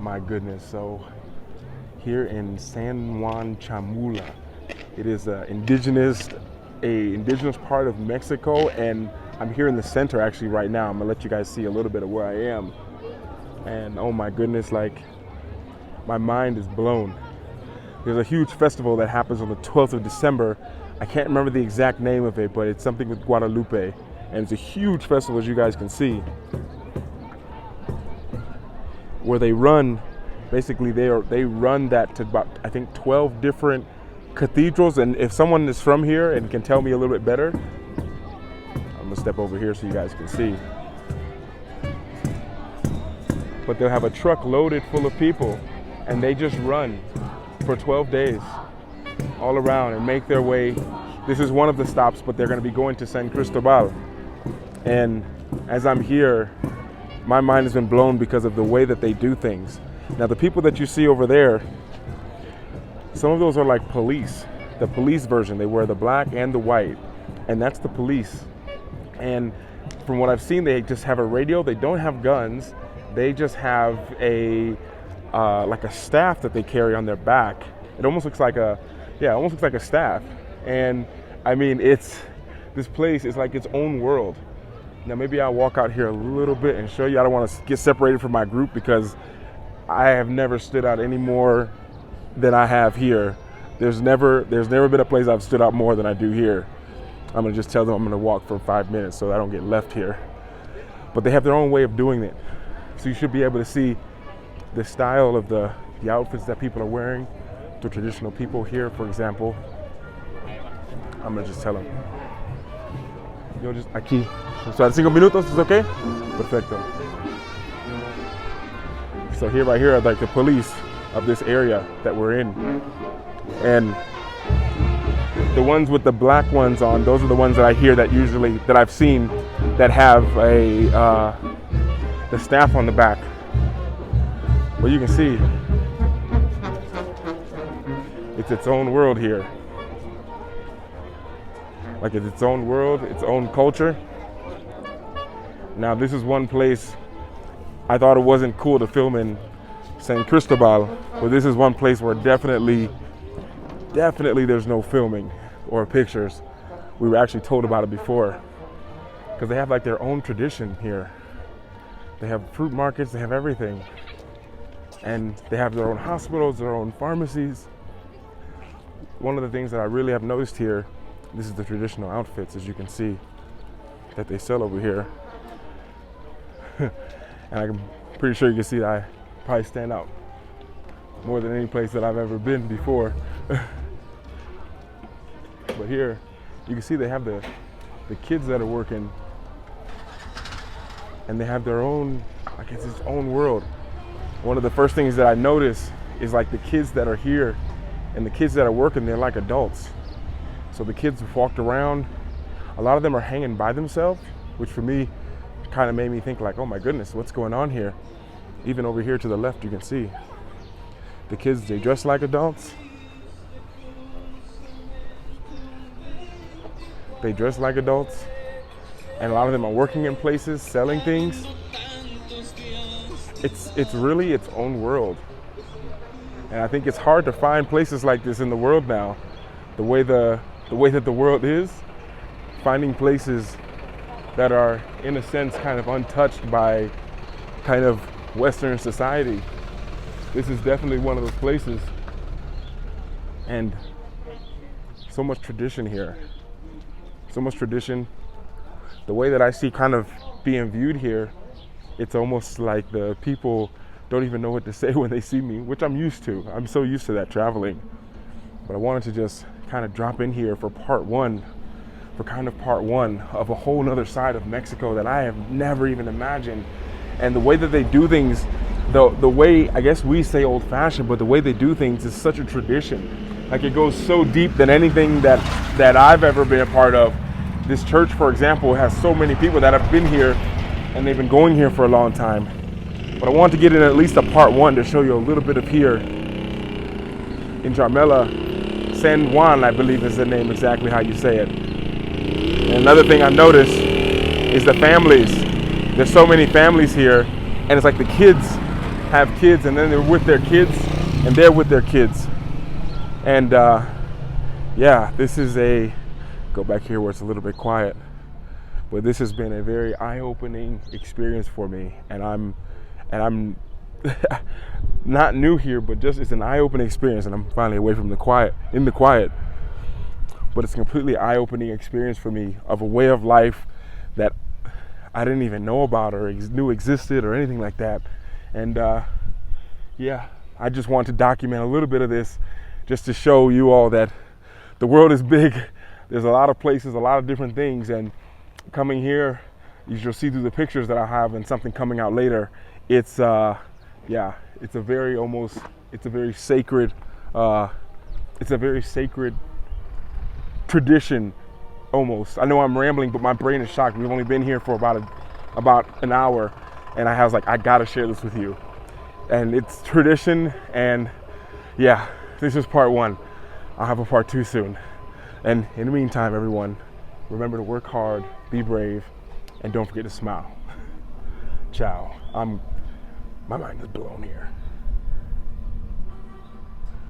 my goodness. So here in San Juan Chamula, it is a indigenous part of Mexico, and I'm here in the center actually right now. I'm gonna let you guys see a little bit of where I am. And oh my goodness, like my mind is blown. There's a huge festival that happens on the 12th of December. I can't remember the exact name of it, but it's something with Guadalupe. And it's a huge festival, as you guys can see, where they run, basically they run that to about, I think, 12 different cathedrals. And if someone is from here and can tell me a little bit better, I'm gonna step over here so you guys can see. But they'll have a truck loaded full of people, and they just run for 12 days all around and make their way. This is one of the stops, but they're going to be going to San Cristobal. And as I'm here, my mind has been blown because of the way that they do things. Now, the people that you see over there, some of those are like police, the police version. They wear the black and the white, and that's the police. And from what I've seen, they just have a radio. They don't have guns. They just have a like a staff that they carry on their back. It almost looks like a staff. And I mean, this place is like its own world. Now maybe I'll walk out here a little bit and show you. I don't want to get separated from my group because I have never stood out any more than I have here. There's never been a place I've stood out more than I do here. I'm gonna just tell them I'm gonna walk for 5 minutes so I don't get left here. But they have their own way of doing it. So you should be able to see the style of the outfits that people are wearing, the traditional people here, for example. I'm gonna just tell them. Yo, just aquí. So at 5 minutos, is okay? Perfecto. So right here are like the police of this area that we're in. And the ones with the black ones on, those are the ones that I hear that I've seen that have the staff on the back. Well, you can see it's its own world here. Like it's its own world, its own culture. Now this is one place I thought it wasn't cool to film in San Cristobal, but this is one place where definitely there's no filming or pictures. We were actually told about it before because they have like their own tradition here. They have fruit markets, they have everything. And they have their own hospitals, their own pharmacies. One of the things that I really have noticed here, this is the traditional outfits, as you can see, that they sell over here. And I'm pretty sure you can see that I probably stand out more than any place that I've ever been before. But here, you can see they have the kids that are working, and they have their own, I guess, its own world. One of the first things that I notice is like the kids that are here and the kids that are working, they're like adults. So the kids have walked around. A lot of them are hanging by themselves, which for me kind of made me think like, oh my goodness, what's going on here? Even over here to the left, you can see the kids, they dress like adults. They dress like adults. And a lot of them are working in places, selling things. It's really its own world. And I think it's hard to find places like this in the world now. The way that the world is, finding places that are, in a sense, kind of untouched by kind of Western society. This is definitely one of those places. And so much tradition here. So much tradition. The way that I see kind of being viewed here, it's almost like the people don't even know what to say when they see me, which I'm used to. I'm so used to that traveling. But I wanted to just kind of drop in here for part one of a whole nother side of Mexico that I have never even imagined. And the way that they do things, the way, I guess we say old fashioned, but the way they do things is such a tradition. Like it goes so deep than anything that I've ever been a part of. This church, for example, has so many people that have been here and they've been going here for a long time. But I want to get in at least a part one to show you a little bit of here in Chamula. San Juan, I believe is the name, exactly how you say it. And another thing I noticed is the families. There's so many families here, and it's like the kids have kids, and then they're with their kids, and they're with their kids. And yeah, this is go back here where it's a little bit quiet, but this has been a very eye-opening experience for me, and I'm not new here, but just it's an eye-opening experience, and I'm finally away from the quiet, but it's a completely eye-opening experience for me of a way of life that I didn't even know about or knew existed or anything like that. And yeah, I just want to document a little bit of this just to show you all that the world is big. There's a lot of places, a lot of different things, and coming here, you'll see through the pictures that I have and something coming out later, it's yeah, it's a very sacred tradition almost. I know I'm rambling, but my brain is shocked. We've only been here for about an hour, and I was like, I gotta share this with you. And it's tradition, and yeah, this is part one. I'll have a part two soon. And in the meantime, everyone, remember to work hard, be brave, and don't forget to smile. Ciao. My mind is blown here.